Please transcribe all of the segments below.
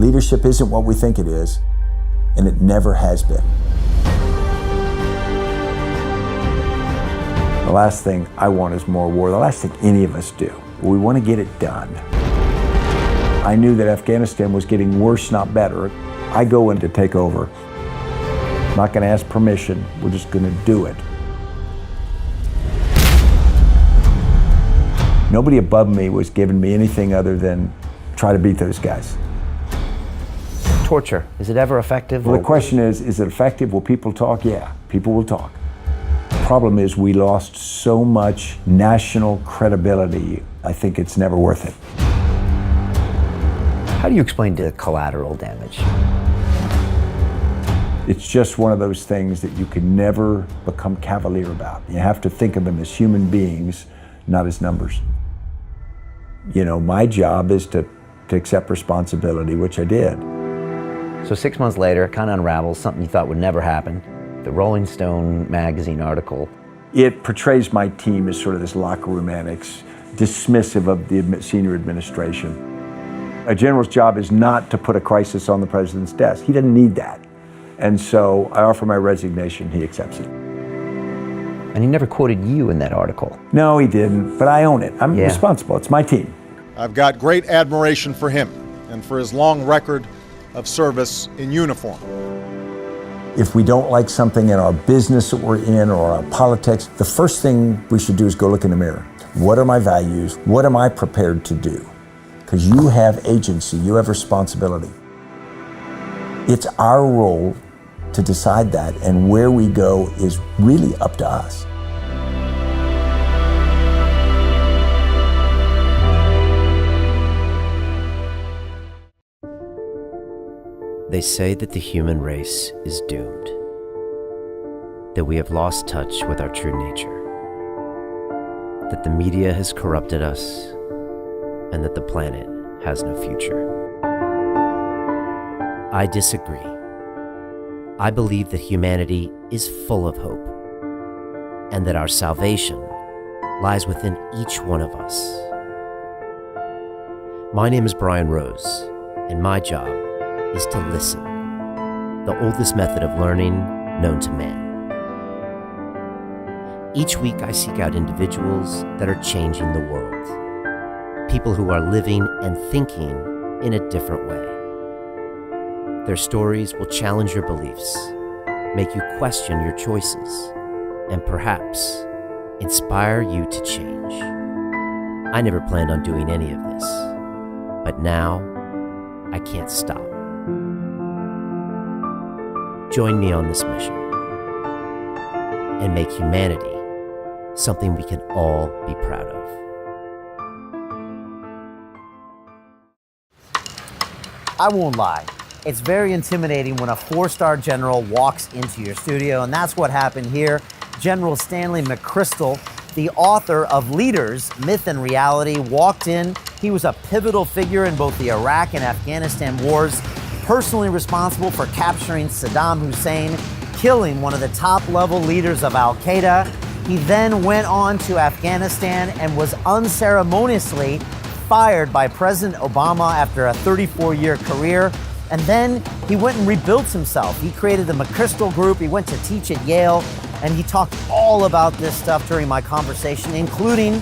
Leadership isn't what we think it is, and it never has been. The last thing I want is more war. The last thing any of us do. We want to get it done. I knew that Afghanistan was getting worse, not better. I go in to take over. I'm not going to ask permission. We're just going to do it. Nobody above me was giving me anything other than try to beat those guys. Torture, is it ever effective? Well, the question is it effective? Will people talk? Yeah, people will talk. The problem is we lost so much national credibility, I think it's never worth it. How do you explain the collateral damage? It's just one of those things that you can never become cavalier about. You have to think of them as human beings, not as numbers. You know, my job is to accept responsibility, which I did. So 6 months later, it kind of unravels, something you thought would never happen. The Rolling Stone magazine article. It portrays my team as sort of this locker room annex, dismissive of the senior administration. A general's job is not to put a crisis on the president's desk. He doesn't need that. And so I offer my resignation, he accepts it. And he never quoted you in that article. No, he didn't, but I own it. I'm responsible, it's my team. I've got great admiration for him and for his long record of service in uniform. If we don't like something in our business that we're in or our politics, the first thing we should do is go look in the mirror. What are my values? What am I prepared to do? Because you have agency, you have responsibility. It's our role to decide that, and where we go is really up to us. They say that the human race is doomed, that we have lost touch with our true nature, that the media has corrupted us, and that the planet has no future. I disagree. I believe that humanity is full of hope, and that our salvation lies within each one of us. My name is Brian Rose, and my job is to listen, the oldest method of learning known to man. Each week I seek out individuals that are changing the world, people who are living and thinking in a different way. Their stories will challenge your beliefs, make you question your choices, and perhaps inspire you to change. I never planned on doing any of this, but now I can't stop. Join me on this mission and make humanity something we can all be proud of. I won't lie. It's very intimidating when a 4-star general walks into your studio, and that's what happened here. General Stanley McChrystal, the author of Leaders, Myth and Reality, walked in. He was a pivotal figure in both the Iraq and Afghanistan wars, personally responsible for capturing Saddam Hussein, killing one of the top-level leaders of Al-Qaeda. He then went on to Afghanistan and was unceremoniously fired by President Obama after a 34-year career. And then he went and rebuilt himself. He created the McChrystal Group. He went to teach at Yale, and he talked all about this stuff during my conversation, including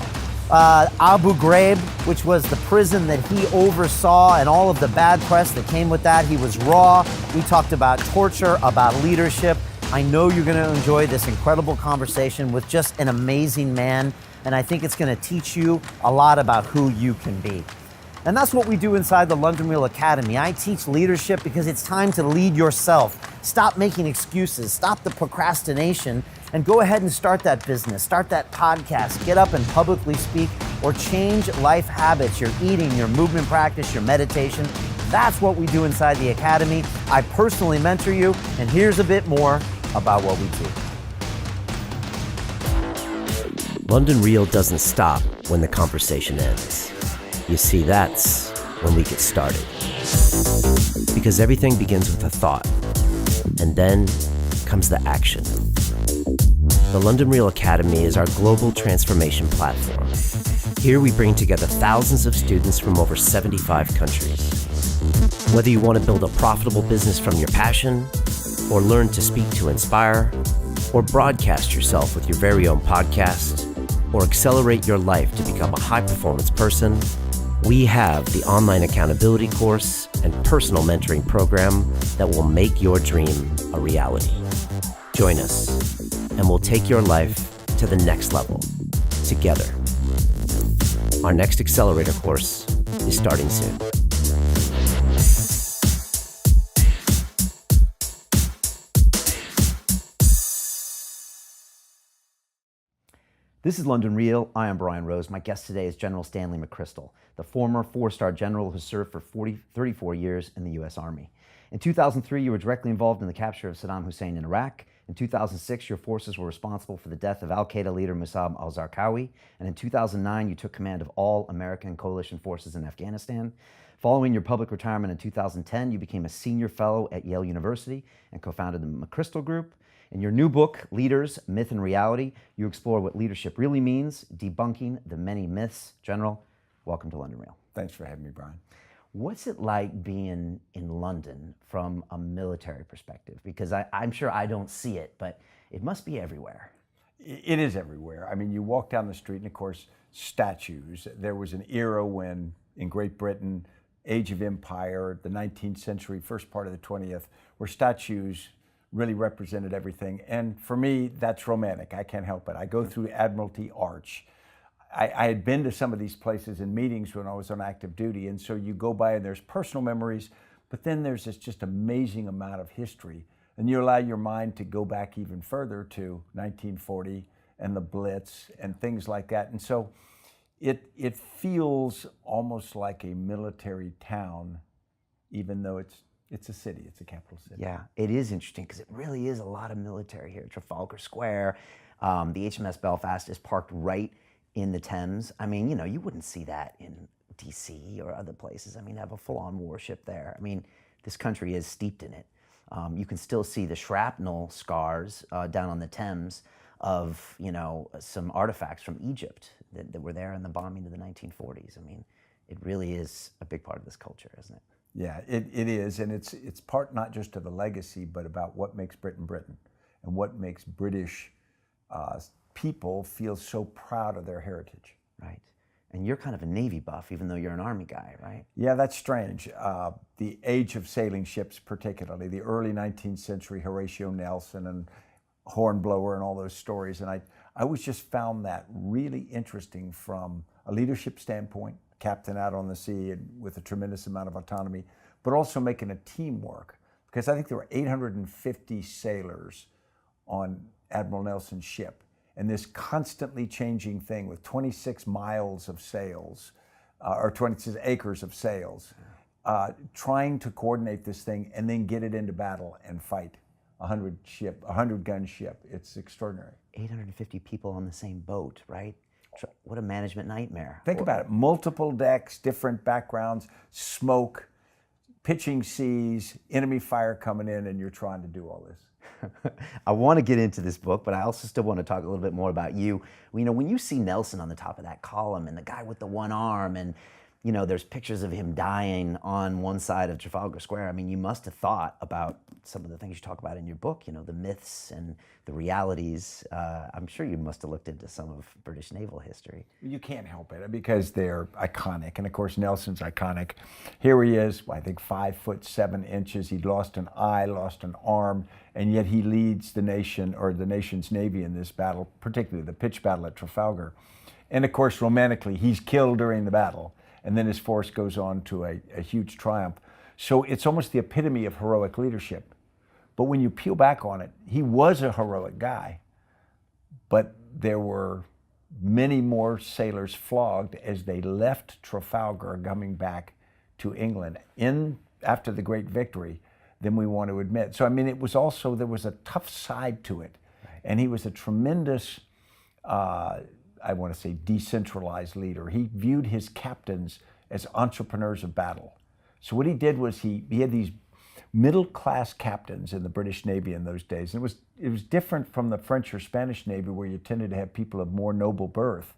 Abu Ghraib, which was the prison that he oversaw, and all of the bad press that came with that. He was raw. We talked about torture, about leadership. I know you're going to enjoy this incredible conversation with just an amazing man, and I think it's going to teach you a lot about who you can be. And that's what we do inside the London Real Academy. I teach leadership because it's time to lead yourself. Stop making excuses, stop the procrastination, and go ahead and start that business, start that podcast, get up and publicly speak, or change life habits, your eating, your movement practice, your meditation. That's what we do inside the Academy. I personally mentor you, and here's a bit more about what we do. London Real doesn't stop when the conversation ends. You see, that's when we get started. Because everything begins with a thought, and then comes the action. The London Real Academy is our global transformation platform. Here we bring together thousands of students from over 75 countries. Whether you want to build a profitable business from your passion, or learn to speak to inspire, or broadcast yourself with your very own podcast, or accelerate your life to become a high-performance person, we have the online accountability course and personal mentoring program that will make your dream a reality. Join us, and we'll take your life to the next level together. Our next accelerator course is starting soon. This is London Real. I am Brian Rose. My guest today is General Stanley McChrystal, the former four-star general who served for 34 years in the U.S. Army. In 2003, you were directly involved in the capture of Saddam Hussein in Iraq. In 2006, your forces were responsible for the death of al-Qaeda leader Musab al-Zarqawi. And in 2009, you took command of all American coalition forces in Afghanistan. Following your public retirement in 2010, you became a senior fellow at Yale University and co-founded the McChrystal Group. In your new book, Leaders, Myth and Reality, you explore what leadership really means, debunking the many myths. General, welcome to London Real. Thanks for having me, Brian. What's it like being in London from a military perspective? Because I'm sure I don't see it, but it must be everywhere. It is everywhere. I mean, you walk down the street and, of course, statues. There was an era when, in Great Britain, Age of Empire, the 19th century, first part of the 20th, where statues really represented everything. And for me, that's romantic. I can't help it. I go through Admiralty Arch. I had been to some of these places in meetings when I was on active duty, and so you go by and there's personal memories, but then there's this just amazing amount of history. And you allow your mind to go back even further to 1940 and the Blitz and things like that. And so it feels almost like a military town, even though it's a city, it's a capital city. Yeah, it is interesting because it really is a lot of military here. Trafalgar Square, the HMS Belfast is parked right in the Thames. I mean, you wouldn't see that in DC or other places. I mean, have a full-on warship there. I mean, this country is steeped in it. You can still see the shrapnel scars down on the Thames of, some artifacts from Egypt that were there in the bombing of the 1940s. I mean, it really is a big part of this culture, isn't it? Yeah, it is, and it's part not just of the legacy, but about what makes Britain Britain, and what makes British people feel so proud of their heritage. Right, and you're kind of a Navy buff, even though you're an Army guy, right? Yeah, that's strange. The age of sailing ships, particularly the early 19th century, Horatio Nelson and Hornblower and all those stories, and I always just found that really interesting from a leadership standpoint. Captain out on the sea and with a tremendous amount of autonomy, but also making a teamwork. Because I think there were 850 sailors on Admiral Nelson's ship. And this constantly changing thing with 26 miles of sails, or 26 acres of sails, trying to coordinate this thing and then get it into battle and fight a 100-gun ship. It's extraordinary. 850 people on the same boat, right? What a management nightmare. Think about it. Multiple decks, different backgrounds, smoke, pitching seas, enemy fire coming in, and you're trying to do all this. I want to get into this book, but I also still want to talk a little bit more about you. When you see Nelson on the top of that column and the guy with the one arm and, there's pictures of him dying on one side of Trafalgar Square. I mean, you must have thought about some of the things you talk about in your book, the myths and the realities. I'm sure you must have looked into some of British naval history. You can't help it because they're iconic. And of course, Nelson's iconic. Here he is, I think 5'7". He'd lost an eye, lost an arm, and yet he leads the nation or the nation's Navy in this battle, particularly the pitched battle at Trafalgar. And of course, romantically, he's killed during the battle. And then his force goes on to a huge triumph. So it's almost the epitome of heroic leadership. But when you peel back on it, he was a heroic guy, but there were many more sailors flogged as they left Trafalgar coming back to England after the great victory than we want to admit. So, I mean, it was also, there was a tough side to it. Right. And he was a tremendous, I want to say, decentralized leader. He viewed his captains as entrepreneurs of battle. So what he did was he had these middle-class captains in the British Navy in those days. And it was different from the French or Spanish Navy where you tended to have people of more noble birth.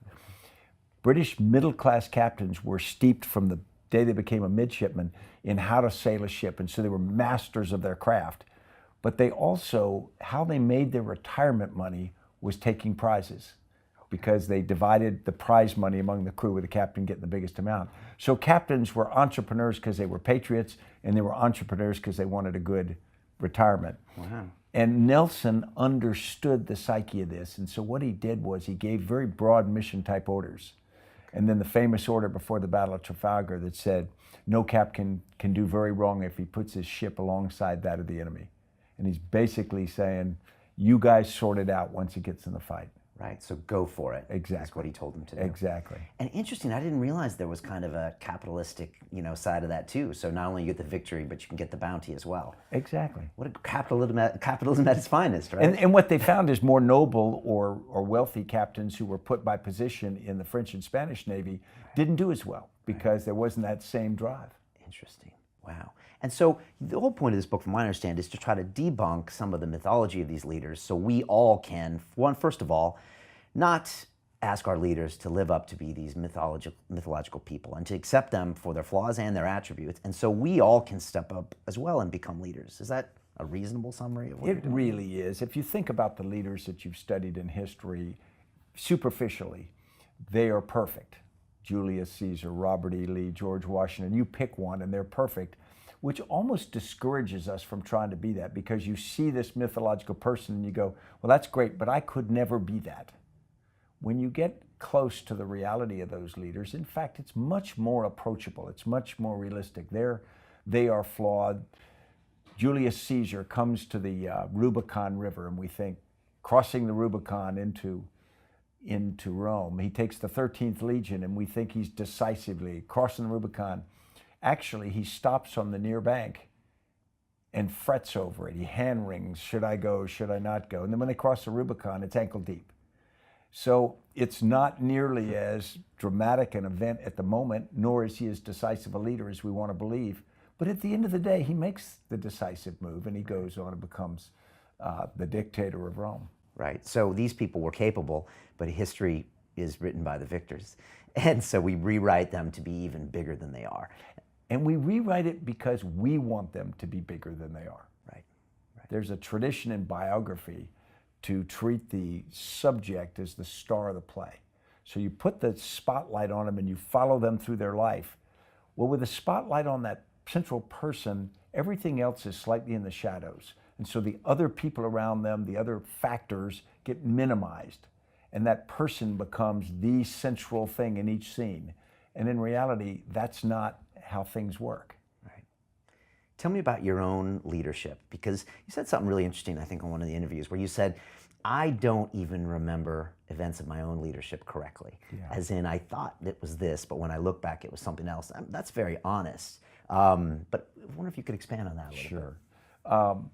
British middle-class captains were steeped from the day they became a midshipman, in how to sail a ship. And so they were masters of their craft. But they also, how they made their retirement money was taking prizes, because they divided the prize money among the crew, with the captain getting the biggest amount. So captains were entrepreneurs because they were patriots, and they were entrepreneurs because they wanted a good retirement. Wow. And Nelson understood the psyche of this, and so what he did was he gave very broad mission type orders. And then the famous order before the Battle of Trafalgar that said, no captain can do very wrong if he puts his ship alongside that of the enemy. And he's basically saying, you guys sort it out once it gets in the fight. Right, so go for it. Exactly. That's what he told them to do. Exactly. And interesting, I didn't realize there was kind of a capitalistic, side of that too. So not only you get the victory, but you can get the bounty as well. Exactly. What a capitalism at its finest, right? And what they found is more noble or wealthy captains who were put by position in the French and Spanish Navy didn't do as well, because there wasn't that same drive. Interesting. Wow. And so the whole point of this book, from what I understand, is to try to debunk some of the mythology of these leaders, so we all can, first of all, not ask our leaders to live up to be these mythological people, and to accept them for their flaws and their attributes. And so we all can step up as well and become leaders. Is that a reasonable summary of what you're doing? It really is. If you think about the leaders that you've studied in history, superficially, they are perfect. Julius Caesar, Robert E. Lee, George Washington, you pick one and they're perfect, which almost discourages us from trying to be that, because you see this mythological person and you go, well, that's great, but I could never be that. When you get close to the reality of those leaders, in fact, it's much more approachable. It's much more realistic. They are flawed. Julius Caesar comes to the Rubicon River, and we think, crossing the Rubicon into Rome. He takes the 13th Legion, and we think he's decisively crossing the Rubicon. Actually, he stops on the near bank and frets over it. He hand wrings, should I go, should I not go? And then when they cross the Rubicon, it's ankle deep. So it's not nearly as dramatic an event at the moment, nor is he as decisive a leader as we want to believe. But at the end of the day, he makes the decisive move, and he goes on and becomes the dictator of Rome. Right. So these people were capable, but history is written by the victors. And so we rewrite them to be even bigger than they are. And we rewrite it because we want them to be bigger than they are. Right. There's a tradition in biography to treat the subject as the star of the play. So you put the spotlight on them and you follow them through their life. Well, with a spotlight on that central person, everything else is slightly in the shadows. And so the other people around them, the other factors, get minimized. And that person becomes the central thing in each scene. And in reality, that's not how things work. Right. Tell me about your own leadership, because you said something really interesting, I think, on one of the interviews, where you said, I don't even remember events of my own leadership correctly. Yeah. As in, I thought it was this, but when I look back, it was something else. That's very honest. But I wonder if you could expand on that a little bit.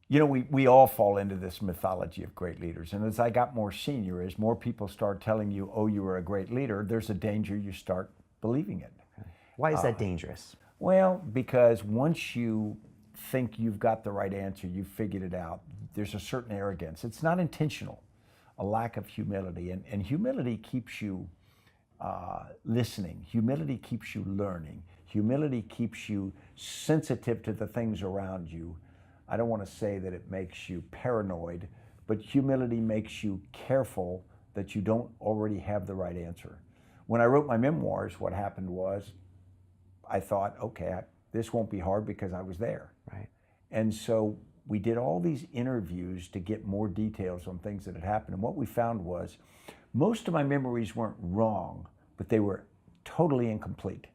You know, we all fall into this mythology of great leaders. And as I got more senior, as more people start telling you, oh, you were a great leader, there's a danger you start believing it. Okay. Why is that dangerous? Well, because once you think you've got the right answer, you've figured it out, there's a certain arrogance. It's not intentional, a lack of humility. And humility keeps you listening. Humility keeps you learning. Humility keeps you sensitive to the things around you. I don't want to say that it makes you paranoid, but humility makes you careful that you don't already have the right answer. When I wrote my memoirs, what happened was I thought, okay, this won't be hard because I was there. Right. And so we did all these interviews to get more details on things that had happened. And what we found was most of my memories weren't wrong, but they were totally incomplete.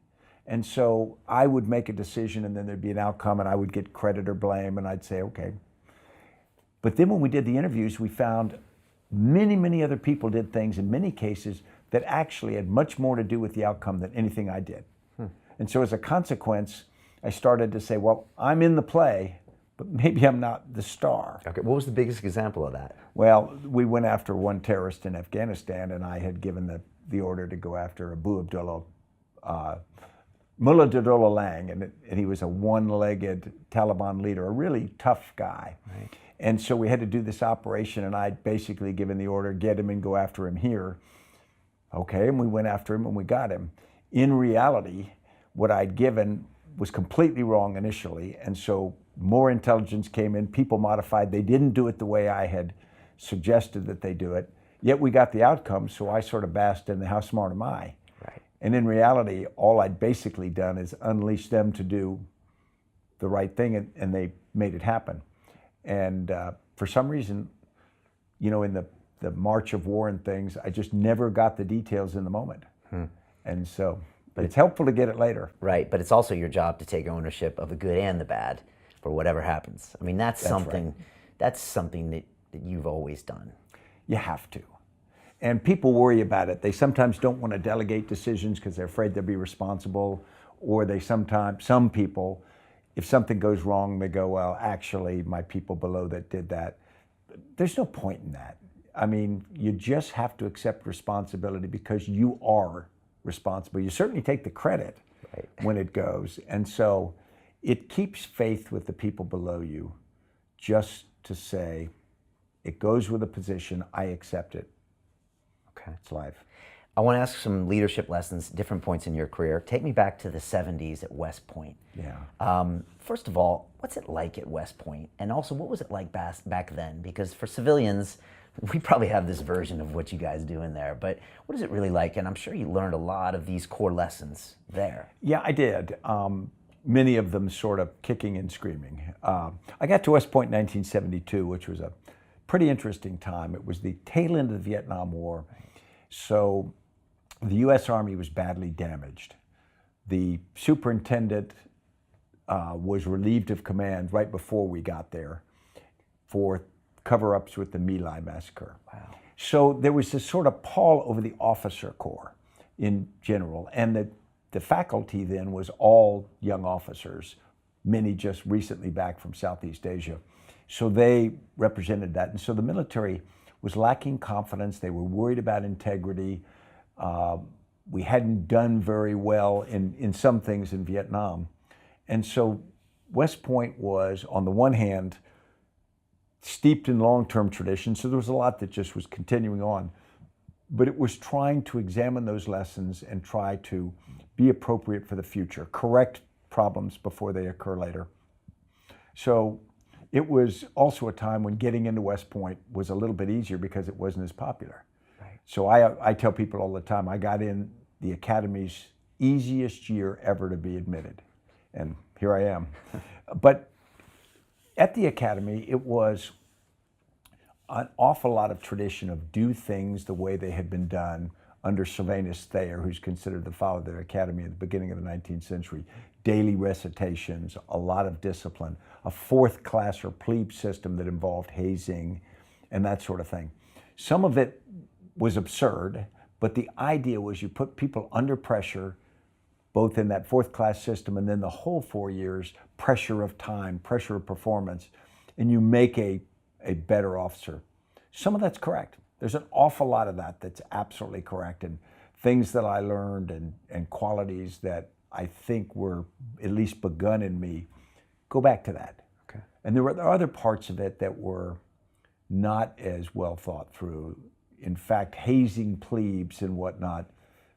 And so I would make a decision and then there'd be an outcome and I would get credit or blame and I'd say, okay. But then when we did the interviews, we found many, many other people did things in many cases that actually had much more to do with the outcome than anything I did. And so as a consequence, I started to say, well, I'm in the play, but maybe I'm not the star. Okay, what was the biggest example of that? Well, we went after one terrorist in Afghanistan and I had given the order to go after Mullah Abdullah Lang, and he was a one-legged Taliban leader, a really tough guy. Right. And so we had to do this operation, and I'd basically given the order, get him and go after him here. Okay, and we went after him and we got him. In reality, what I'd given was completely wrong initially, and so more intelligence came in, people modified, they didn't do it the way I had suggested that they do it, yet we got the outcome, so I sort of basked in the how smart am I? Right. And in reality, all I'd basically done is unleash them to do the right thing, and they made it happen. And for some reason, you know, in the march of war and things, I just never got the details in the moment. And so, but it's helpful to get it later. Right, but it's also your job to take ownership of the good and the bad for whatever happens. I mean, that's something that you've always done. You have to. And people worry about it. They sometimes don't want to delegate decisions because they're afraid they'll be responsible, or some people, if something goes wrong, they go, well, actually, my people below that did that. There's no point in that. I mean, you just have to accept responsibility because you are responsible. You certainly take the credit when it goes. And so it keeps faith with the people below you just to say, it goes with a position, I accept it. Okay. It's life. I want to ask some leadership lessons, different points in your career. Take me back to the 70s at West Point. Yeah. First of all, what's it like at West Point? And also, what was it like back then? Because for civilians, we probably have this version of what you guys do in there, but what is it really like? And I'm sure you learned a lot of these core lessons there. Yeah, I did. Many of them sort of kicking and screaming. I got to West Point in 1972, which was a pretty interesting time. It was the tail end of the Vietnam War. So the U.S. Army was badly damaged. The superintendent was relieved of command right before we got there for cover-ups with the My Lai massacre. Wow. So there was this sort of pall over the officer corps in general, and the faculty then was all young officers, many just recently back from Southeast Asia. So they represented that. And so the military was lacking confidence. They were worried about integrity. We hadn't done very well in some things in Vietnam. And so West Point was, on the one hand, steeped in long-term tradition, so there was a lot that just was continuing on. But it was trying to examine those lessons and try to be appropriate for the future, correct problems before they occur later. So it was also a time when getting into West Point was a little bit easier because it wasn't as popular. Right. So I tell people all the time, I got in the Academy's easiest year ever to be admitted. And here I am. But at the Academy, it was an awful lot of tradition of do things the way they had been done under Sylvanus Thayer, who's considered the father of the Academy at the beginning of the 19th century. Daily recitations, a lot of discipline, a fourth class or plebe system that involved hazing and that sort of thing. Some of it was absurd, but the idea was you put people under pressure, both in that fourth class system and then the whole 4 years, pressure of time, pressure of performance, and you make a better officer. Some of that's correct. There's an awful lot of that that's absolutely correct, and things that I learned and qualities that I think were at least begun in me go back to that. Okay. And there were other parts of it that were not as well thought through. In fact, hazing plebes and whatnot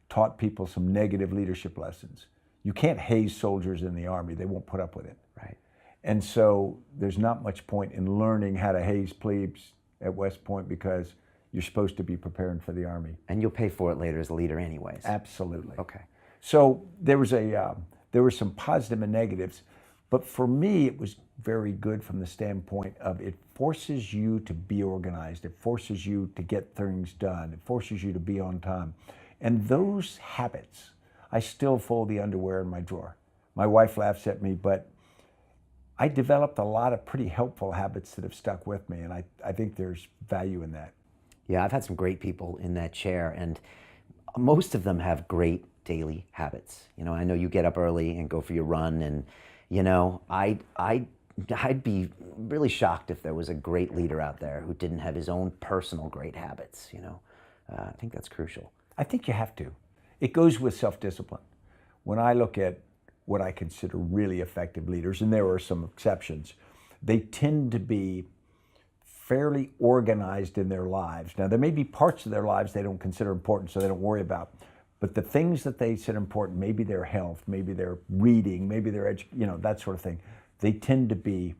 taught people some negative leadership lessons. You can't haze soldiers in the Army. They won't put up with it. Right. And so there's not much point in learning how to haze plebes at West Point because you're supposed to be preparing for the Army. And you'll pay for it later as a leader anyways. Absolutely. Okay. So there were some positive and negatives, but for me it was very good from the standpoint of it forces you to be organized, it forces you to get things done, it forces you to be on time. And those habits, I still fold the underwear in my drawer. My wife laughs at me, but I developed a lot of pretty helpful habits that have stuck with me, and I think there's value in that. Yeah, I've had some great people in that chair, and most of them have great daily habits. You know, I know you get up early and go for your run, and you know, I'd be really shocked if there was a great leader out there who didn't have his own personal great habits. You know, I think that's crucial. I think you have to. It goes with self-discipline. When I look at what I consider really effective leaders, and there are some exceptions, they tend to be fairly organized in their lives. Now, there may be parts of their lives they don't consider important, so they don't worry about, But the things that they said are important, maybe their health, maybe their reading, maybe their that sort of thing, they tend to be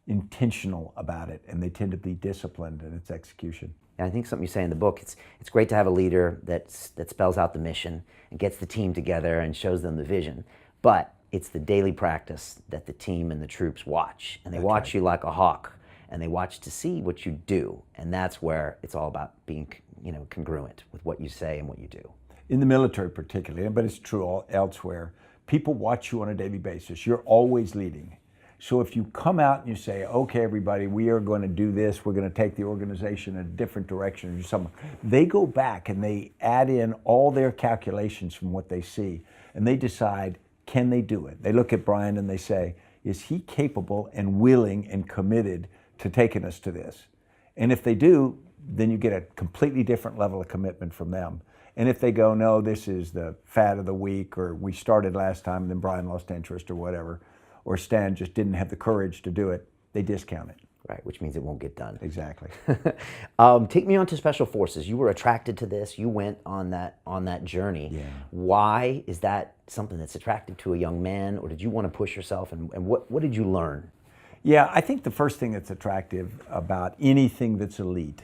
intentional about it, and they tend to be disciplined in its execution. And I think something you say in the book, it's great to have a leader that spells out the mission and gets the team together and shows them the vision. But it's the daily practice that the team and the troops watch. And they watch you like a hawk, and they watch to see what you do. And that's where it's all about being, congruent with what you say and what you do. In the military particularly, but it's true elsewhere, people watch you on a daily basis. You're always leading. So if you come out and you say, okay, everybody, we are going to do this, we're going to take the organization in a different direction, or something, they go back and they add in all their calculations from what they see, and they decide, can they do it? They look at Brian and they say, is he capable and willing and committed to taking us to this? And if they do, then you get a completely different level of commitment from them. And if they go, no, this is the fad of the week, or we started last time and then Brian lost interest or whatever, or Stan just didn't have the courage to do it, they discount it. Right, which means it won't get done. Exactly. Take me on to Special Forces. You were attracted to this. You went on that journey. Yeah. Why is that something that's attractive to a young man, or did you want to push yourself, and what did you learn? Yeah, I think the first thing that's attractive about anything that's elite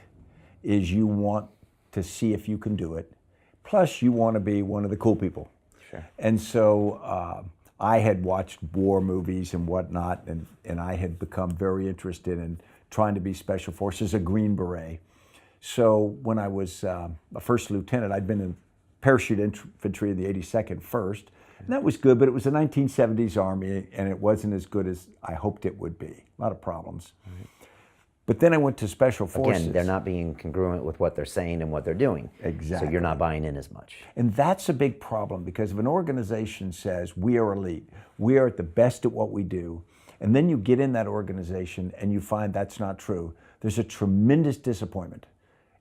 is you want to see if you can do it. Plus, you want to be one of the cool people. Sure. And so I had watched war movies and whatnot, and I had become very interested in trying to be Special Forces, a Green Beret. So when I was a first lieutenant, I'd been in parachute infantry in the 82nd first, and that was good, but it was the 1970s Army, and it wasn't as good as I hoped it would be. A lot of problems. Right. But then I went to Special Forces. Again, they're not being congruent with what they're saying and what they're doing. Exactly. So you're not buying in as much. And that's a big problem, because if an organization says we are elite, we are at the best at what we do, and then you get in that organization and you find that's not true, there's a tremendous disappointment.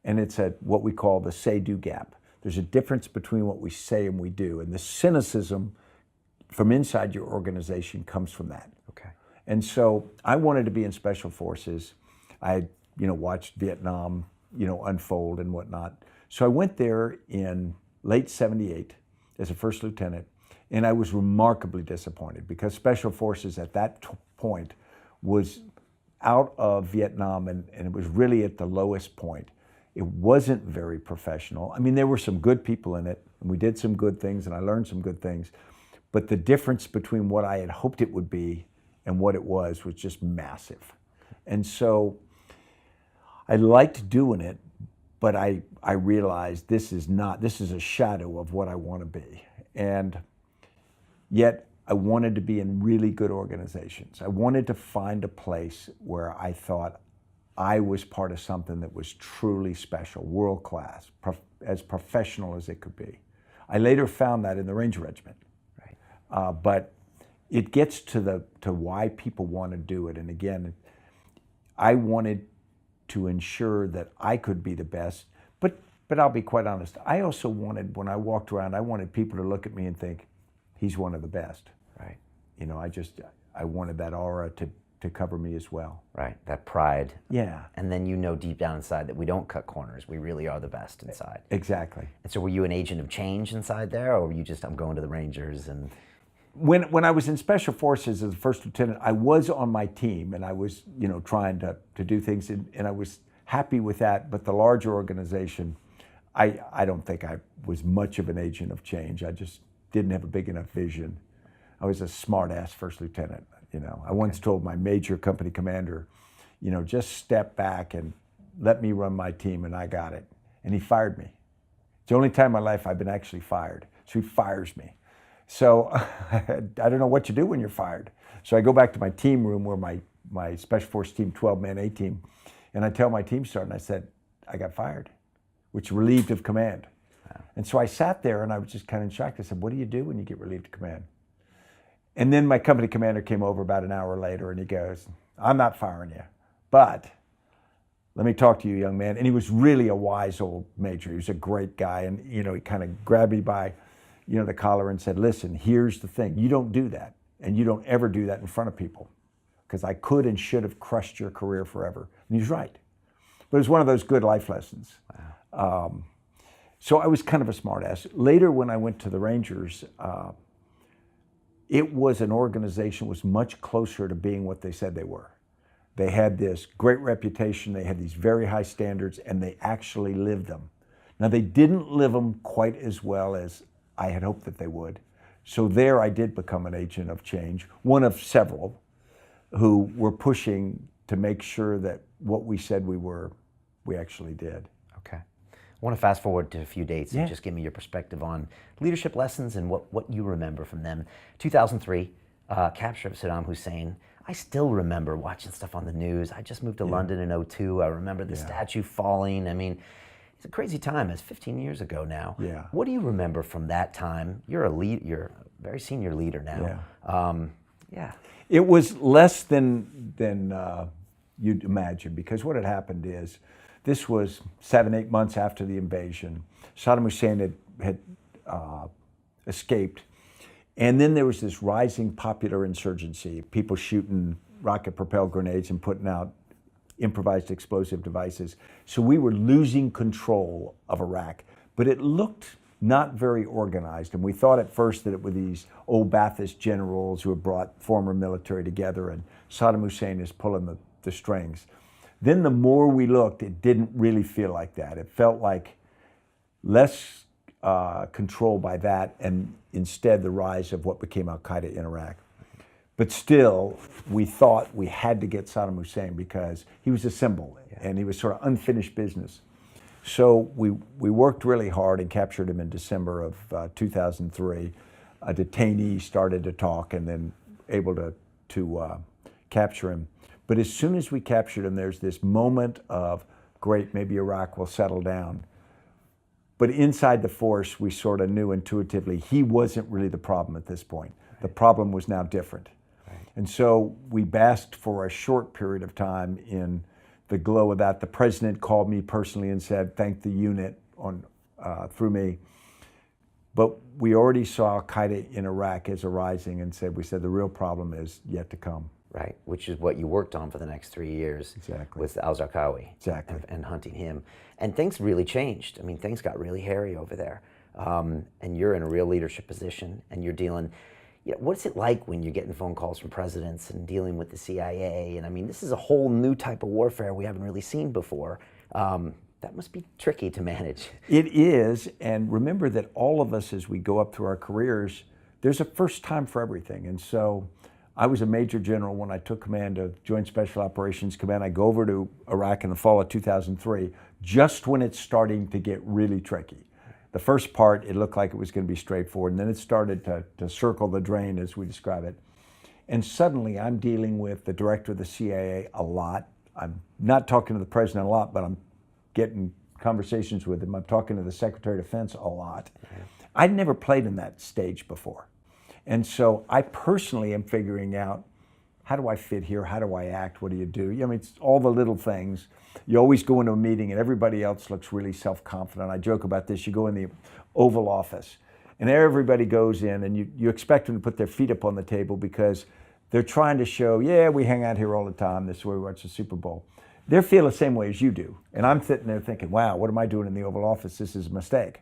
And it's at what we call the say-do gap. There's a difference between what we say and we do. And the cynicism from inside your organization comes from that. Okay. And so I wanted to be in Special Forces. I had, watched Vietnam, unfold and whatnot. So I went there in late '78 as a first lieutenant, and I was remarkably disappointed, because Special Forces at that point was out of Vietnam, and it was really at the lowest point. It wasn't very professional. I mean, there were some good people in it, and we did some good things, and I learned some good things, but the difference between what I had hoped it would be and what it was just massive. And so I liked doing it, but I realized this is a shadow of what I want to be. And yet I wanted to be in really good organizations. I wanted to find a place where I thought I was part of something that was truly special, world class, as professional as it could be. I later found that in the Ranger Regiment. Right. But it gets to why people want to do it. And again, I wanted to ensure that I could be the best, but I'll be quite honest, I also wanted, when I walked around, I wanted people to look at me and think, he's one of the best. Right. I wanted that aura to cover me as well. Right, that pride. Yeah. And then deep down inside that we don't cut corners. We really are the best inside. Exactly. And so were you an agent of change inside there, or were you just, I'm going to the Rangers and... When I was in Special Forces as a first lieutenant, I was on my team, and I was, trying to do things, and I was happy with that. But the larger organization, I don't think I was much of an agent of change. I just didn't have a big enough vision. I was a smart-ass first lieutenant. I once told my major company commander, just step back and let me run my team, and I got it. And he fired me. It's the only time in my life I've been actually fired. So he fires me. So I don't know what you do when you're fired. So I go back to my team room, where my Special Force team, 12-man A team, and I tell my team sergeant, I said, I got fired, which relieved of command. Wow. And so I sat there and I was just kind of shocked. I said, what do you do when you get relieved of command? And then my company commander came over about an hour later, and he goes, I'm not firing you, but let me talk to you, young man. And he was really a wise old major. He was a great guy. And, he kind of grabbed me by the collar and said, listen, here's the thing. You don't do that. And you don't ever do that in front of people, because I could and should have crushed your career forever. And he's right. But it was one of those good life lessons. Wow. So I was kind of a smartass. Later, when I went to the Rangers, it was an organization that was much closer to being what they said they were. They had this great reputation, they had these very high standards, and they actually lived them. Now, they didn't live them quite as well as I had hoped that they would. So there I did become an agent of change, one of several who were pushing to make sure that what we said we were, we actually did. Okay. I want to fast forward to a few dates Yeah. and just give me your perspective on leadership lessons and what you remember from them. 2003, capture of Saddam Hussein. I still remember watching stuff on the news. I just moved to London in 2002. I remember the statue falling. I mean, it's a crazy time. It's 15 years ago now. Yeah. What do you remember from that time? You're a very senior leader now. Yeah. It was less than you'd imagine, because what had happened is this was 7-8 months after the invasion. Saddam Hussein had escaped. And then there was this rising popular insurgency, people shooting rocket-propelled grenades and putting out improvised explosive devices. So we were losing control of Iraq, but it looked not very organized. And we thought at first that it were these old Ba'athist generals who had brought former military together, and Saddam Hussein is pulling the strings. Then the more we looked, it didn't really feel like that. It felt like less control by that, and instead the rise of what became Al-Qaeda in Iraq. But still, we thought we had to get Saddam Hussein because he was a symbol, and he was sort of unfinished business. So we worked really hard and captured him in December of 2003. A detainee started to talk, and then able to capture him. But as soon as we captured him, there's this moment of, great, maybe Iraq will settle down. But inside the force, we sort of knew intuitively he wasn't really the problem at this point. The problem was now different. And so we basked for a short period of time in the glow of that. The president called me personally and said, thank the unit through me. But we already saw Al-Qaeda in Iraq as arising, and we said the real problem is yet to come. Right, which is what you worked on for the next 3 years. Exactly. With al-Zarqawi. Exactly. And hunting him. And things really changed. I mean, things got really hairy over there. And you're in a real leadership position, and you're dealing, what's it like when you're getting phone calls from presidents and dealing with the CIA? And I mean, this is a whole new type of warfare we haven't really seen before. That must be tricky to manage. It is, and remember that all of us, as we go up through our careers, there's a first time for everything. And so I was a major general when I took command of Joint Special Operations Command. I go over to Iraq in the fall of 2003, just when it's starting to get really tricky. The first part, it looked like it was going to be straightforward, and then it started to circle the drain, as we describe it. And suddenly I'm dealing with the director of the CIA a lot. I'm not talking to the president a lot, but I'm getting conversations with him. I'm talking to the Secretary of Defense a lot. I'd never played in that stage before. And so I personally am figuring out, how do I fit here? How do I act? What do you do? I mean, it's all the little things. You always go into a meeting and everybody else looks really self-confident. I joke about this. You go in the Oval Office and everybody goes in, and you expect them to put their feet up on the table because they're trying to show, yeah, we hang out here all the time. This is where we watch the Super Bowl. They feel the same way as you do. And I'm sitting there thinking, wow, what am I doing in the Oval Office? This is a mistake.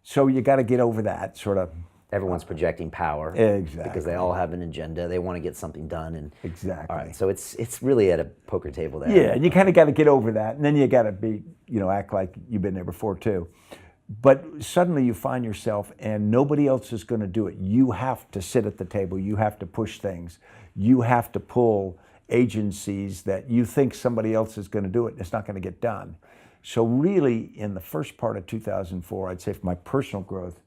So you got to get over that sort of. Everyone's projecting power. Exactly. Because they all have an agenda. They want to get something done. And exactly. All right. So it's really at a poker table there. Yeah, and you kind of got to get over that, and then you got to be, act like you've been there before too. But suddenly you find yourself, and nobody else is going to do it. You have to sit at the table. You have to push things. You have to pull agencies that you think somebody else is going to do it, and it's not going to get done. So really, in the first part of 2004, I'd say for my personal growth,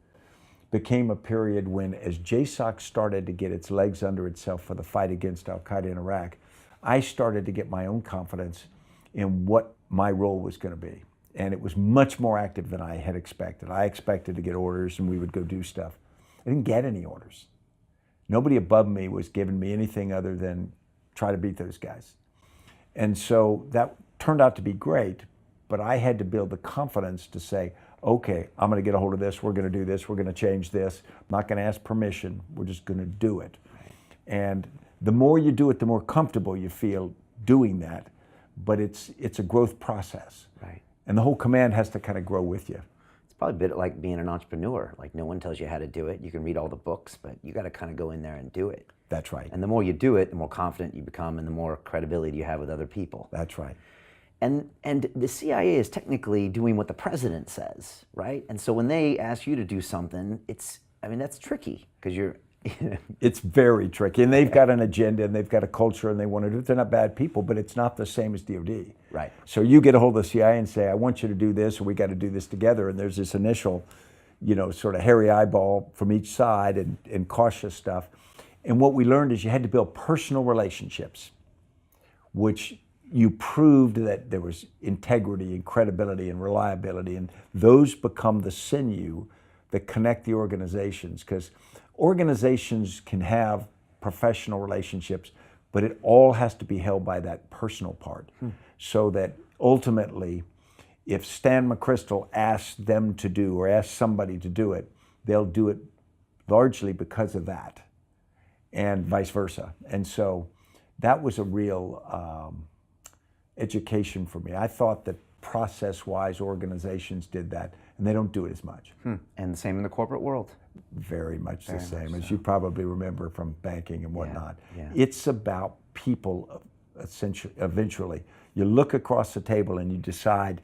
became a period when, as JSOC started to get its legs under itself for the fight against Al-Qaeda in Iraq, I started to get my own confidence in what my role was going to be. And it was much more active than I had expected. I expected to get orders and we would go do stuff. I didn't get any orders. Nobody above me was giving me anything other than try to beat those guys. And so that turned out to be great, but I had to build the confidence to say, okay, I'm going to get a hold of this, we're going to do this, we're going to change this. I'm not going to ask permission, we're just going to do it. And the more you do it, the more comfortable you feel doing that, but it's a growth process. Right. And the whole command has to kind of grow with you. It's probably a bit like being an entrepreneur. Like no one tells you how to do it. You can read all the books, but you got to kind of go in there and do it. That's right. And the more you do it, the more confident you become and the more credibility you have with other people. That's right. And the CIA is technically doing what the president says, right? And so when they ask you to do something, that's tricky because you're... It's very tricky. And they've got an agenda and they've got a culture and they want to do it. They're not bad people, but it's not the same as DOD. Right. So you get a hold of the CIA and say, I want you to do this, or we got to do this together. And there's this initial, sort of hairy eyeball from each side and cautious stuff. And what we learned is you had to build personal relationships, which you proved that there was integrity and credibility and reliability. And those become the sinew that connect the organizations, because organizations can have professional relationships, but it all has to be held by that personal part. So that ultimately, if Stan McChrystal asks them to do or asks somebody to do it, they'll do it largely because of that, and vice versa. And so that was a real education for me. I thought that process-wise organizations did that, and they don't do it as much. And the same in the corporate world. Very much the same, as so. you probably remember from banking and whatnot. Yeah. It's about people eventually. You look across the table and you decide,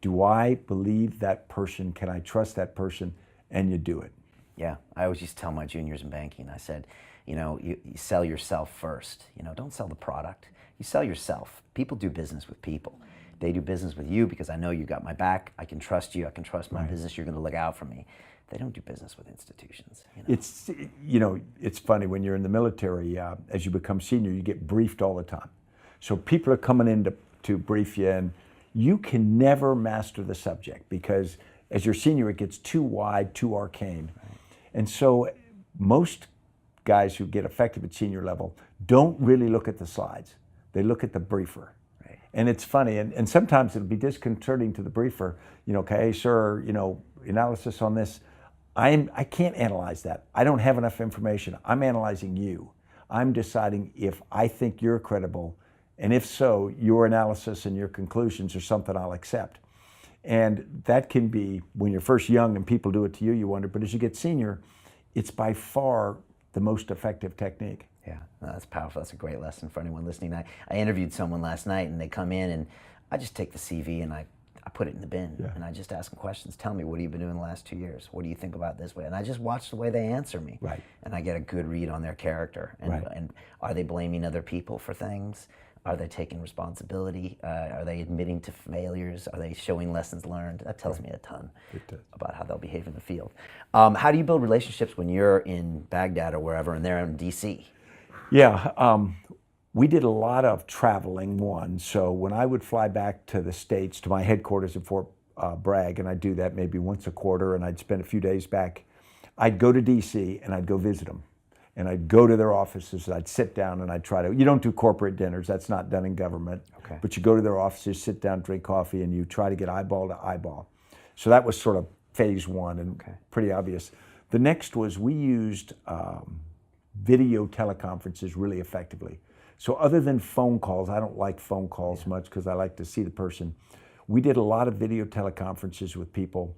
do I believe that person? Can I trust that person? And you do it. Yeah, I always used to tell my juniors in banking, I said, you sell yourself first. Don't sell the product. You sell yourself. People do business with people. They do business with you because I know you got my back. I can trust you. I can trust my business. You're going to look out for me. They don't do business with institutions. It's funny when you're in the military. As you become senior, you get briefed all the time. So people are coming in to brief you, and you can never master the subject because as you're senior, it gets too wide, too arcane. Right. And so most guys who get effective at senior level don't really look at the slides. They look at the briefer. Right. And it's funny, and sometimes it'll be disconcerting to the briefer, okay, hey, sir, analysis on this. I can't analyze that. I don't have enough information. I'm analyzing you. I'm deciding if I think you're credible, and if so, your analysis and your conclusions are something I'll accept. And that can be, when you're first young and people do it to you, you wonder, but as you get senior, it's by far the most effective technique. Yeah, no, that's powerful. That's a great lesson for anyone listening. I interviewed someone last night and they come in and I just take the CV and I put it in the bin and I just ask them questions. Tell me, what have you been doing the last 2 years? What do you think about this way? And I just watch the way they answer me. Right. And I get a good read on their character. And are they blaming other people for things? Are they taking responsibility? Are they admitting to failures? Are they showing lessons learned? That tells me a ton about how they'll behave in the field. How do you build relationships when you're in Baghdad or wherever and they're in DC? Yeah, we did a lot of traveling, so when I would fly back to the States, to my headquarters at Fort Bragg, and I'd do that maybe once a quarter, and I'd spend a few days back, I'd go to DC and I'd go visit them. And I'd go to their offices, and I'd sit down and I'd try to, you don't do corporate dinners, that's not done in government, but you go to their offices, sit down, drink coffee, and you try to get eyeball to eyeball. So that was sort of phase one and pretty obvious. The next was we used video teleconferences really effectively. So other than phone calls, I don't like phone calls much because I like to see the person. We did a lot of video teleconferences with people.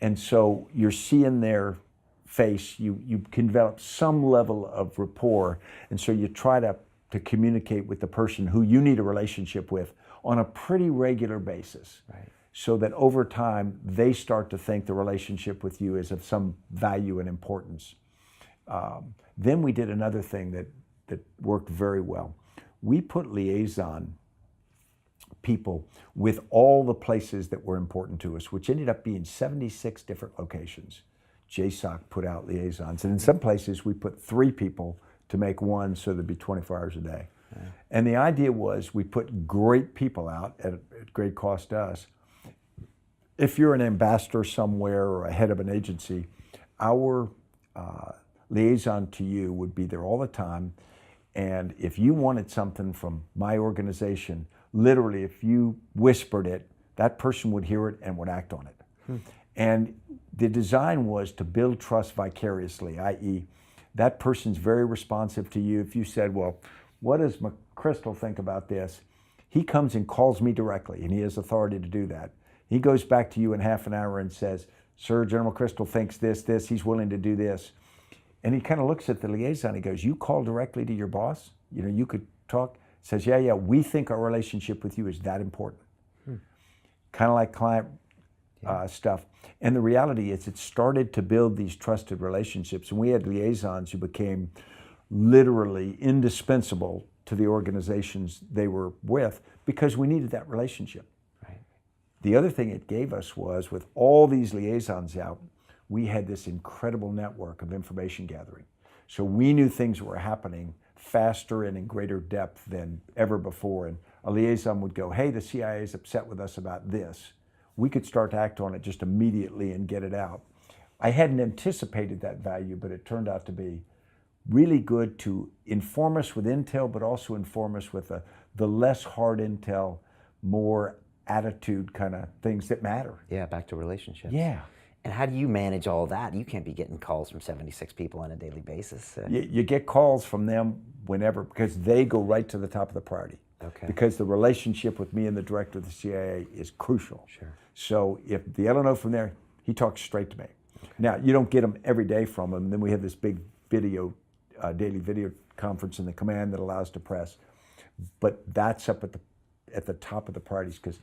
And so you're seeing their face, you can develop some level of rapport. And so you try to communicate with the person who you need a relationship with on a pretty regular basis. Right. So that over time, they start to think the relationship with you is of some value and importance. Then we did another thing that worked very well. We put liaison people with all the places that were important to us, which ended up being 76 different locations. JSOC put out liaisons. And in some places, we put 3 people to make one, so there'd be 24 hours a day. Yeah. And the idea was we put great people out at great cost to us. If you're an ambassador somewhere or a head of an agency, our liaison to you would be there all the time. And if you wanted something from my organization, literally if you whispered it, that person would hear it and would act on it. And the design was to build trust vicariously, i.e., that person's very responsive to you. If you said, well, what does McChrystal think about this? He comes and calls me directly, and he has authority to do that. He goes back to you in half an hour and says, Sir, General McChrystal thinks this, he's willing to do this. And he kind of looks at the liaison, he goes, you call directly to your boss? You know, you could talk. Says, yeah, we think our relationship with you is that important. Kind of like client stuff. And the reality is it started to build these trusted relationships. And we had liaisons who became literally indispensable to the organizations they were with because we needed that relationship. Right. The other thing it gave us was with all these liaisons out, we had this incredible network of information gathering. So we knew things were happening faster and in greater depth than ever before. And a liaison would go, hey, the CIA is upset with us about this. We could start to act on it just immediately and get it out. I hadn't anticipated that value, but it turned out to be really good to inform us with intel, but also inform us with the less hard intel, more attitude kind of things that matter. Yeah, back to relationships. Yeah. And how do you manage all that? You can't be getting calls from 76 people on a daily basis. You get calls from them whenever, because they go right to the top of the priority. Okay. Because the relationship with me and the director of the CIA is crucial. Sure. So if the LNO from there, he talks straight to me. Okay. Now, you don't get them every day from him. Then we have this big video, daily video conference in the command that allows to press. But that's up at the top of the priorities, because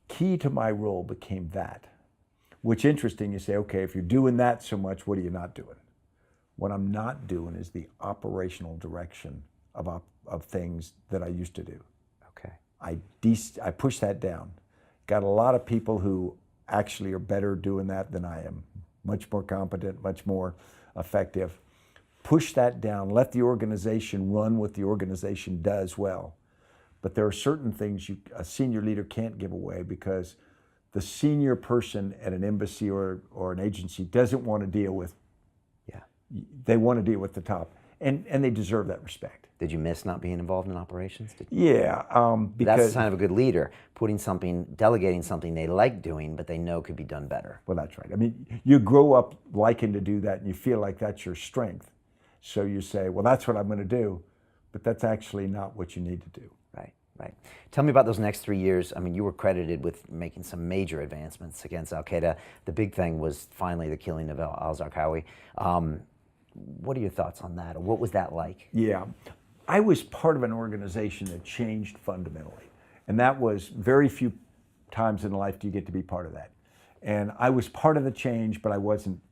key to my role became that. Which interesting, you say, okay, if you're doing that so much, what are you not doing? What I'm not doing is the operational direction of things that I used to do. Okay. I pushed that down. Got a lot of people who actually are better doing that than I am. Much more competent, much more effective. Push that down, let the organization run what the organization does well. But there are certain things a senior leader can't give away, because the senior person at an embassy or an agency doesn't want to deal with. Yeah. They want to deal with the top, and they deserve that respect. Did you miss not being involved in operations? Yeah, because that's the sign of a good leader, delegating something they like doing, but they know could be done better. Well, that's right. I mean, you grow up liking to do that, and you feel like that's your strength. So you say, well, that's what I'm going to do, but that's actually not what you need to do. Right. Tell me about those next 3 years. I mean, you were credited with making some major advancements against Al-Qaeda. The big thing was finally the killing of al-Zarqawi. What are your thoughts on that? Or what was that like? Yeah. I was part of an organization that changed fundamentally. And that was very few times in life do you get to be part of that. And I was part of the change, but I wasn't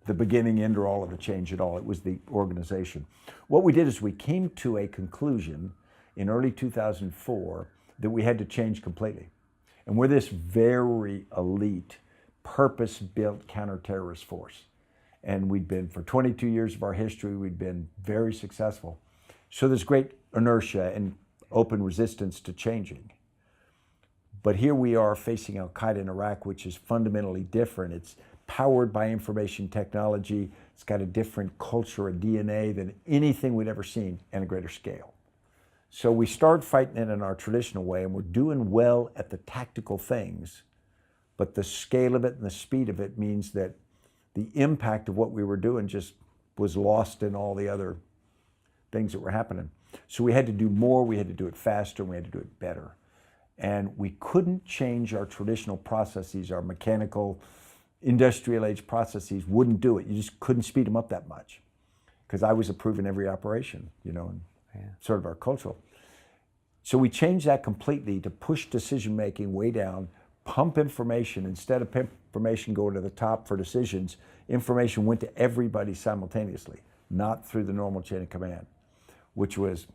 the beginning, end, or all of the change at all. It was the organization. What we did is we came to a conclusion in early 2004 that we had to change completely. And we're this very elite, purpose-built counterterrorist force. And we'd been, for 22 years of our history, we'd been very successful. So there's great inertia and open resistance to changing. But here we are facing Al-Qaeda in Iraq, which is fundamentally different. It's powered by information technology. It's got a different culture, a DNA than anything we'd ever seen, and a greater scale. So we start fighting it in our traditional way, and we're doing well at the tactical things, but the scale of it and the speed of it means that the impact of what we were doing just was lost in all the other things that were happening. So we had to do more, we had to do it faster, and we had to do it better. And we couldn't change our traditional processes, our mechanical, industrial age processes wouldn't do it. You just couldn't speed them up that much, because I was approving every operation, and sort of our cultural. So we changed that completely to push decision-making way down, pump information. Instead of information going to the top for decisions, information went to everybody simultaneously, not through the normal chain of command, which was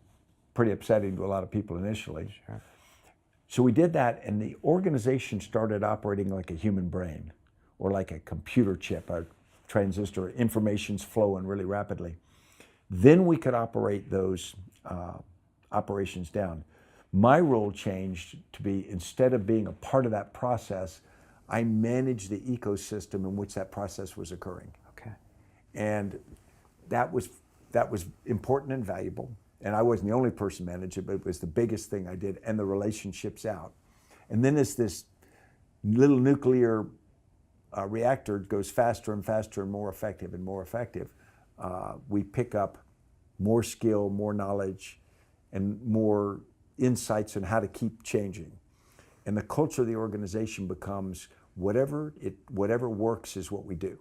pretty upsetting to a lot of people initially. Sure. So we did that, and the organization started operating like a human brain, or like a computer chip, a transistor. Information's flowing really rapidly. Then we could operate those operations down. My role changed to be, instead of being a part of that process, I managed the ecosystem in which that process was occurring. Okay. And that was important and valuable. And I wasn't the only person managing it, but it was the biggest thing I did, and the relationships out. And then as this little nuclear reactor goes faster and faster and more effective and more effective, we pick up more skill, more knowledge, and more insights on how to keep changing. And the culture of the organization becomes, whatever works is what we do.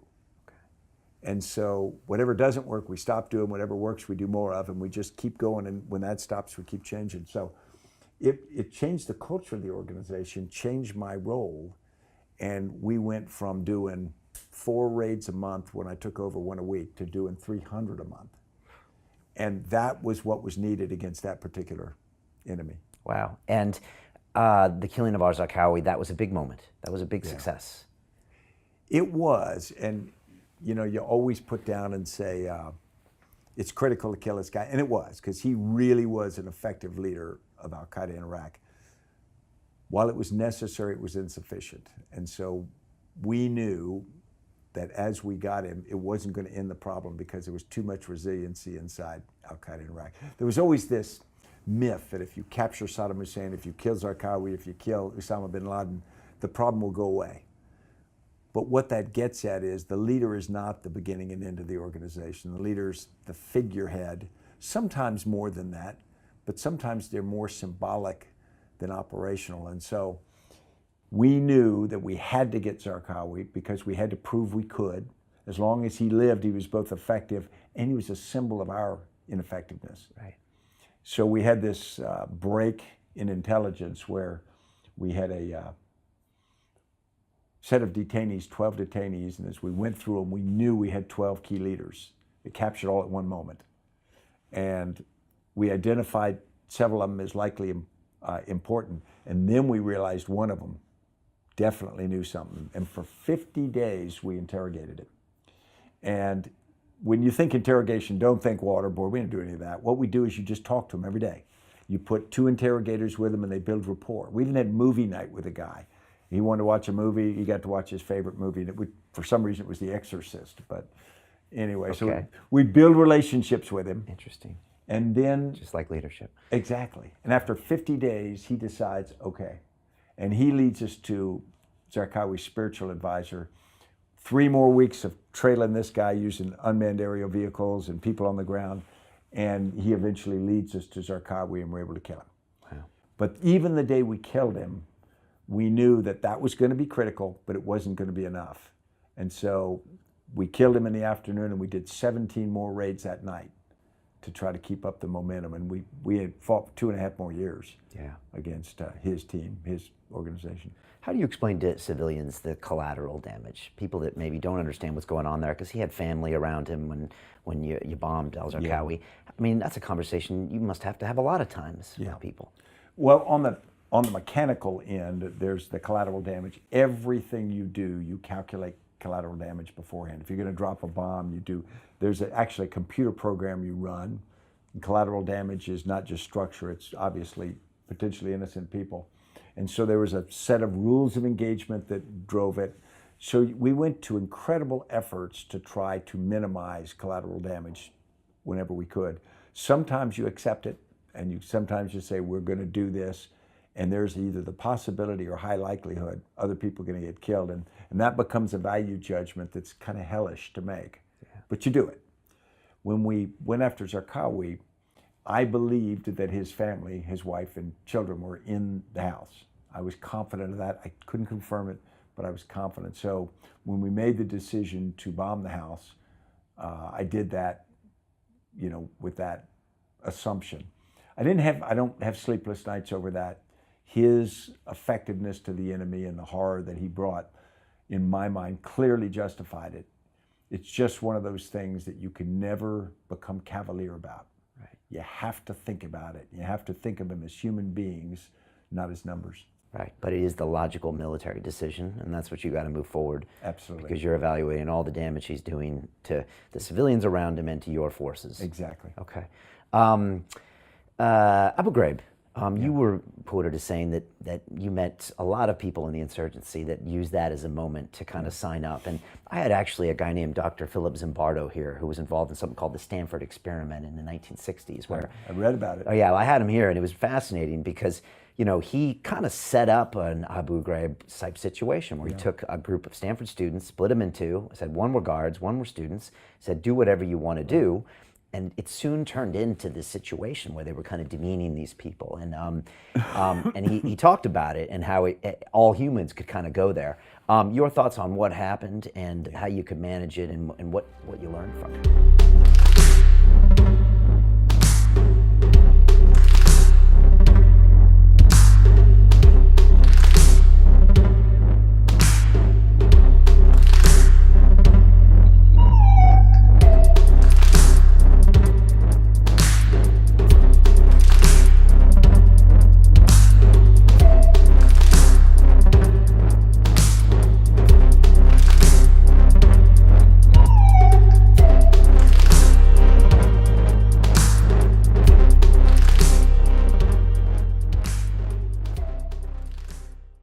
And so whatever doesn't work, we stop doing. Whatever works, we do more of, and we just keep going. And when that stops, we keep changing. So it changed the culture of the organization, changed my role, and we went from doing 4 raids a month when I took over, 1 a week, to doing 300 a month. And that was what was needed against that particular enemy. Wow. And the killing of al-Zarqawi, that was a big moment. That was a big success. It was, and you know, you always put down and say, it's critical to kill this guy, and it was, because he really was an effective leader of al-Qaeda in Iraq. While it was necessary, it was insufficient. And so we knew that as we got him, it wasn't going to end the problem because there was too much resiliency inside al-Qaeda in Iraq. There was always this myth that if you capture Saddam Hussein, if you kill Zarqawi, if you kill Osama bin Laden, the problem will go away. But what that gets at is the leader is not the beginning and end of the organization. The leader's the figurehead, sometimes more than that, but sometimes they're more symbolic than operational. And so we knew that we had to get Zarqawi because we had to prove we could. As long as he lived, he was both effective and he was a symbol of our ineffectiveness. Right. So we had this break in intelligence where we had a set of detainees, 12 detainees, and as we went through them, we knew we had 12 key leaders. It captured all at one moment. And we identified several of them as likely important, and then we realized one of them definitely knew something. And for 50 days, we interrogated him. And when you think interrogation, don't think waterboard. We didn't do any of that. What we do is you just talk to him every day. You put 2 interrogators with him, and they build rapport. We even had movie night with a guy. He wanted to watch a movie. He got to watch his favorite movie. And for some reason, it was The Exorcist. But anyway, so we build relationships with him. Interesting. And then... just like leadership. Exactly. And after 50 days, he decides, okay. And he leads us to Zarqawi's spiritual advisor. 3 more weeks of trailing this guy using unmanned aerial vehicles and people on the ground. And he eventually leads us to Zarqawi, and we're able to kill him. Wow. But even the day we killed him, we knew that that was going to be critical, but it wasn't going to be enough. And so we killed him in the afternoon, and we did 17 more raids that night to try to keep up the momentum. And we had fought 2.5 more years against his team, his organization. How do you explain to civilians the collateral damage? People that maybe don't understand what's going on there, because he had family around him when you bombed al-Zarqawi. Yeah. I mean, that's a conversation you must have to have a lot of times with people. Well, on the mechanical end, there's the collateral damage. Everything you do, you calculate collateral damage beforehand. If you're going to drop a bomb, there's actually a computer program you run. And collateral damage is not just structure, it's obviously potentially innocent people. And so there was a set of rules of engagement that drove it. So we went to incredible efforts to try to minimize collateral damage whenever we could. Sometimes you accept it, and sometimes you say, we're going to do this, and there's either the possibility or high likelihood other people are going to get killed, and that becomes a value judgment that's kind of hellish to make. Yeah. But you do it. When we went after Zarqawi, I believed that his family, his wife and children, were in the house. I was confident of that. I couldn't confirm it, but I was confident. So when we made the decision to bomb the house, I did that, with that assumption. I don't have sleepless nights over that. His effectiveness to the enemy and the horror that he brought, in my mind, clearly justified it. It's just one of those things that you can never become cavalier about. Right. You have to think about it. You have to think of them as human beings, not as numbers. Right, but it is the logical military decision, and that's what you got to move forward. Absolutely. Because you're evaluating all the damage he's doing to the civilians around him and to your forces. Exactly. Okay. Abu Ghraib, you were quoted as saying that you met a lot of people in the insurgency that used that as a moment to kind of sign up. And I had actually a guy named Dr. Philip Zimbardo here who was involved in something called the Stanford Experiment in the 1960s. Where I read about it. Oh yeah, well, I had him here, and it was fascinating because he kind of set up an Abu Ghraib type situation where he took a group of Stanford students, split them in 2, said 1 were guards, 1 were students, said do whatever you want to do, and it soon turned into this situation where they were kind of demeaning these people, and he talked about it and how all humans could kind of go there. Your thoughts on what happened and how you could manage it, and what you learned from it?